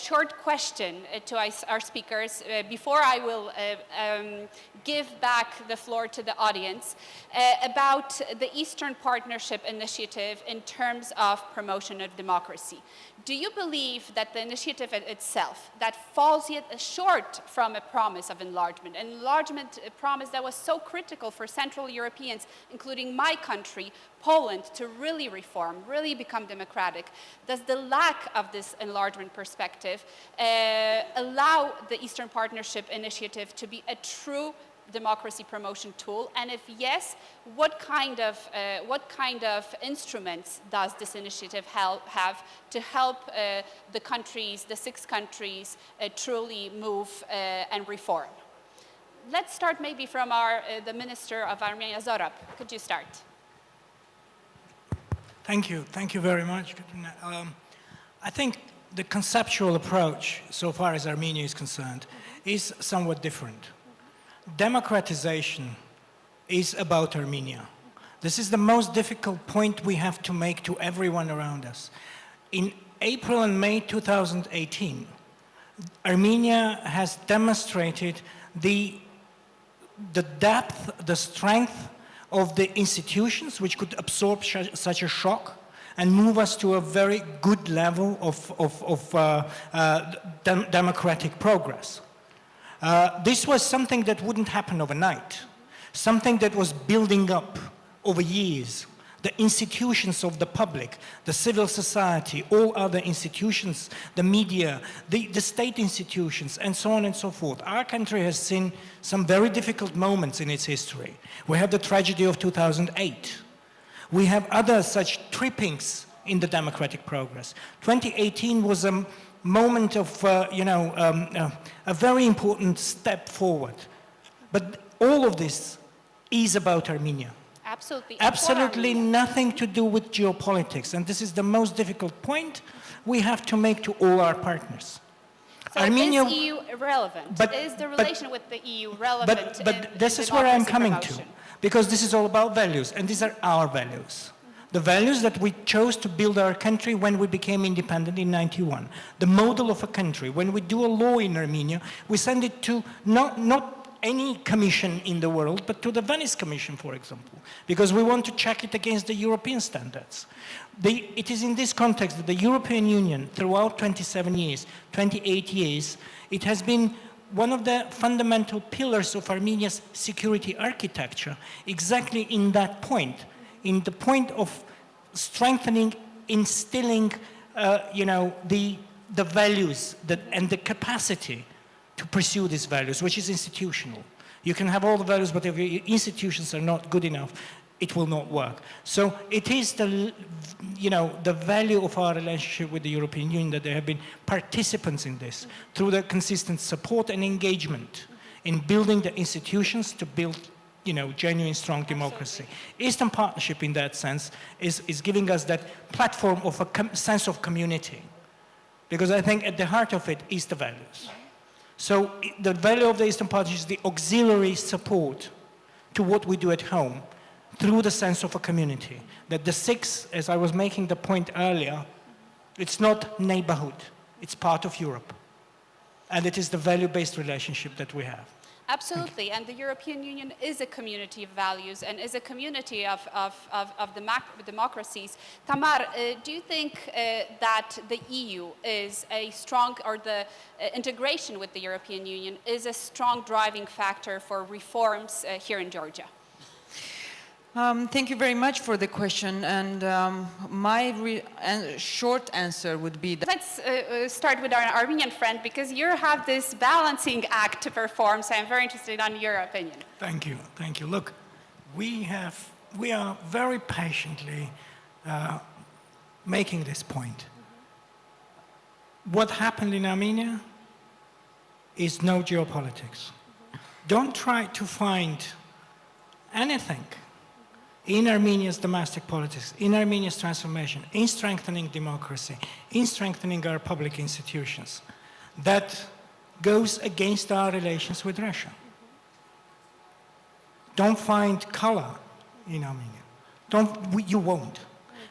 Short question to our speakers before I will give back the floor to the audience about the Eastern Partnership Initiative in terms of promotion of democracy. Do you believe that the initiative itself that falls yet short from a promise of enlargement, an enlargement promise that was so critical for Central Europeans, including my country, Poland, to really reform, really become democratic? Does the lack of this enlargement perspective allow the Eastern Partnership Initiative to be a true democracy promotion tool? And if yes, what kind of instruments does this initiative have to help the countries, the 6 countries, truly move and reform? Let's start maybe from the Minister of Armenia, Zohrab. Could you start? Thank you very much. I think the conceptual approach, so far as Armenia is concerned, is somewhat different. Democratization is about Armenia. This is the most difficult point we have to make to everyone around us. In April and May 2018, Armenia has demonstrated the depth, the strength of the institutions which could absorb such a shock and move us to a very good level of democratic progress. This was something that wouldn't happen overnight, something that was building up over years. The institutions of the public, the civil society, all other institutions, the media, the state institutions, and so on and so forth. Our country has seen some very difficult moments in its history. We have the tragedy of 2008. We have other such trippings in the democratic progress. 2018 was a moment of, a very important step forward. But all of this is about Armenia. Absolutely. Absolutely nothing to do with geopolitics. And this is the most difficult point we have to make to all our partners. So Armenia, is EU relevant? Is the relation with the EU relevant? But this is where I'm coming to. Because this is all about values, and these are our values. The values that we chose to build our country when we became independent in '91. The model of a country. When we do a law in Armenia, we send it to not any commission in the world, but to the Venice Commission, for example, because we want to check it against the European standards. It is in this context that the European Union, throughout 27 years, 28 years, it has been one of the fundamental pillars of Armenia's security architecture, exactly in that point, in the point of strengthening, instilling, the values and the capacity to pursue these values, which is institutional. You can have all the values, but if your institutions are not good enough, it will not work. So it is the value of our relationship with the European Union that they have been participants in this through the consistent support and engagement in building the institutions to build, genuine, strong democracy. Absolutely. Eastern Partnership, in that sense, is giving us that platform of a sense of community, because I think at the heart of it is the values. So the value of the Eastern Partnership is the auxiliary support to what we do at home through the sense of a community. That the 6, as I was making the point earlier, it's not neighborhood, it's part of Europe. And it is the value-based relationship that we have. Absolutely, and the European Union is a community of values and is a community of democracies. Tamar, do you think that the EU is a strong, or the integration with the European Union is a strong driving factor for reforms here in Georgia? Thank you very much for the question, and my short answer would be that... Let's start with our Armenian friend, because you have this balancing act to perform, so I'm very interested in your opinion. Thank you. Look, we are very patiently making this point. What happened in Armenia is no geopolitics. Don't try to find anything in Armenia's domestic politics, in Armenia's transformation, in strengthening democracy, in strengthening our public institutions, that goes against our relations with Russia. Don't find color in Armenia. You won't.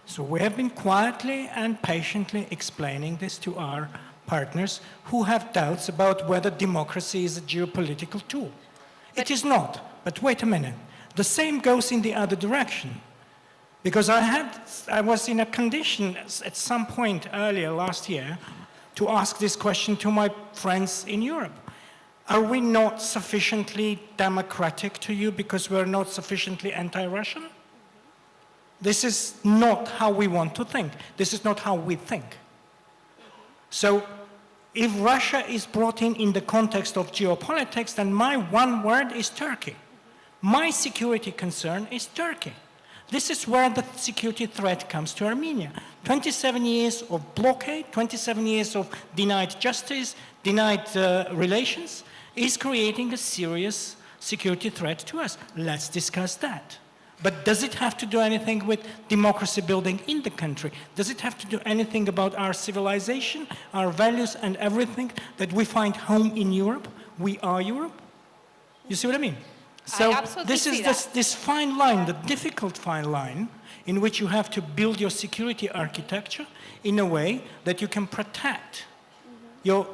So we have been quietly and patiently explaining this to our partners who have doubts about whether democracy is a geopolitical tool. It is not. But wait a minute. The same goes in the other direction. Because I was in a condition at some point earlier last year to ask this question to my friends in Europe. Are we not sufficiently democratic to you because we're not sufficiently anti-Russian? This is not how we want to think. This is not how we think. So if Russia is brought in the context of geopolitics, then my one word is Turkey. My security concern is Turkey. This is where the security threat comes to Armenia. 27 years of blockade, 27 years of denied justice, denied relations, is creating a serious security threat to us. Let's discuss that. But does it have to do anything with democracy building in the country? Does it have to do anything about our civilization, our values, and everything that we find home in Europe? We are Europe? You see what I mean? So this is this fine line, the difficult fine line, in which you have to build your security architecture in a way that you can protect your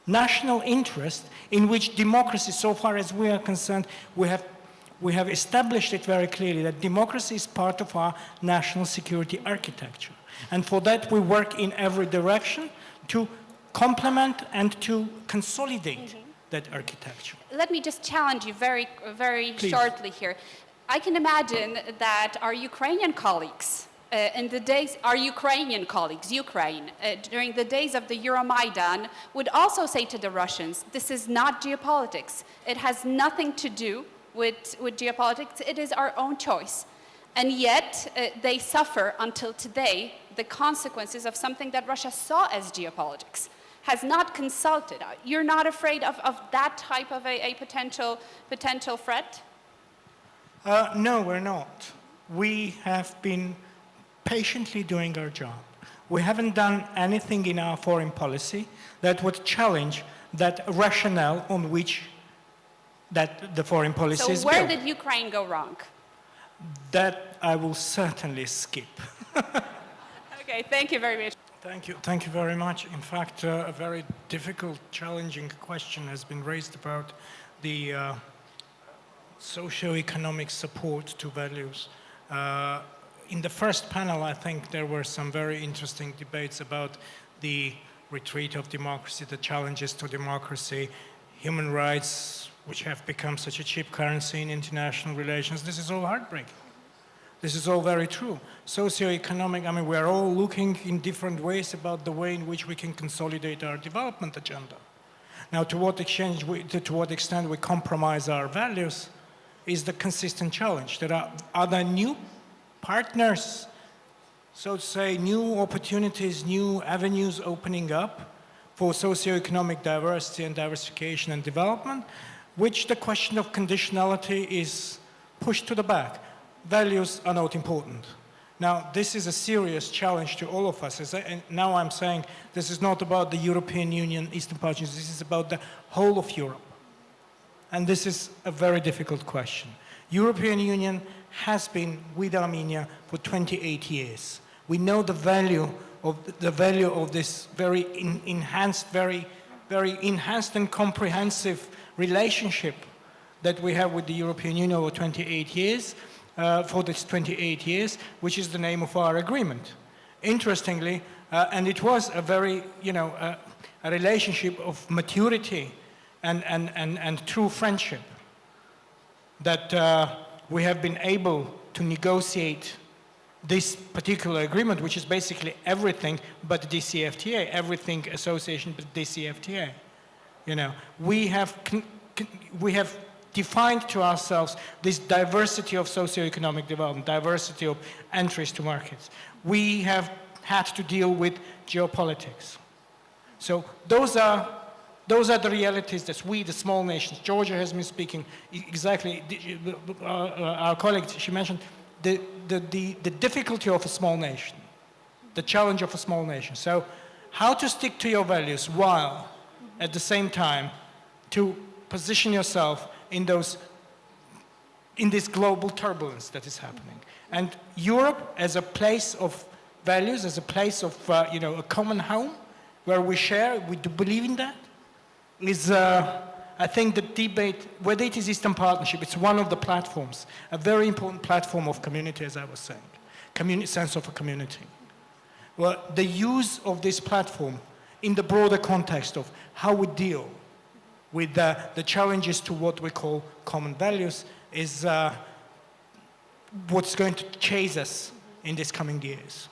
national interest, in which democracy, so far as we are concerned, we have established it very clearly that democracy is part of our national security architecture. And for that we work in every direction to complement and to consolidate that architecture. Let me just challenge you very shortly here. I can imagine that our Ukrainian colleagues, Ukraine, during the days of the Euromaidan, would also say to the Russians, this is not geopolitics. It has nothing to do with geopolitics. It is our own choice. And yet, they suffer until today the consequences of something that Russia saw as geopolitics, has not consulted. You're not afraid of that type of a potential threat? No, we're not. We have been patiently doing our job. We haven't done anything in our foreign policy that would challenge that rationale on which that the foreign policy is built. So where did Ukraine go wrong? That I will certainly skip. Okay, thank you very much. Thank you very much. In fact, a very difficult, challenging question has been raised about the socio-economic support to values. In the first panel, I think there were some very interesting debates about the retreat of democracy, the challenges to democracy, human rights, which have become such a cheap currency in international relations. This is all heartbreaking. This is all very true. Socio-economic, I mean, we're all looking in different ways about the way in which we can consolidate our development agenda. Now, to what extent we compromise our values is the consistent challenge. There are other new partners, so to say, new opportunities, new avenues opening up for socio-economic diversity and diversification and development, which the question of conditionality is pushed to the back. Values are not important. Now, this is a serious challenge to all of us. And now I'm saying this is not about the European Union, Eastern Partnership, this is about the whole of Europe. And this is a very difficult question. European Union has been with Armenia for 28 years. We know the value of this very enhanced and comprehensive relationship that we have with the European Union over 28 years. For this 28 years, which is the name of our agreement. Interestingly, and it was a very, a relationship of maturity and true friendship that we have been able to negotiate this particular agreement, which is basically everything but the DCFTA, everything association but DCFTA. We have defined to ourselves this diversity of socioeconomic development, diversity of entries to markets. We have had to deal with geopolitics. So those are the realities that we, the small nations, Georgia has been speaking exactly, our colleague, she mentioned the difficulty of a small nation, the challenge of a small nation. So how to stick to your values while at the same time to position yourself in this global turbulence that is happening. And Europe as a place of values, as a place of a common home, where we share, we do believe in that, is, I think, the debate, whether it is Eastern Partnership, it's one of the platforms, a very important platform of community, as I was saying, sense of a community. Well, the use of this platform in the broader context of how we deal with the challenges to what we call common values is what's going to chase us in these coming years.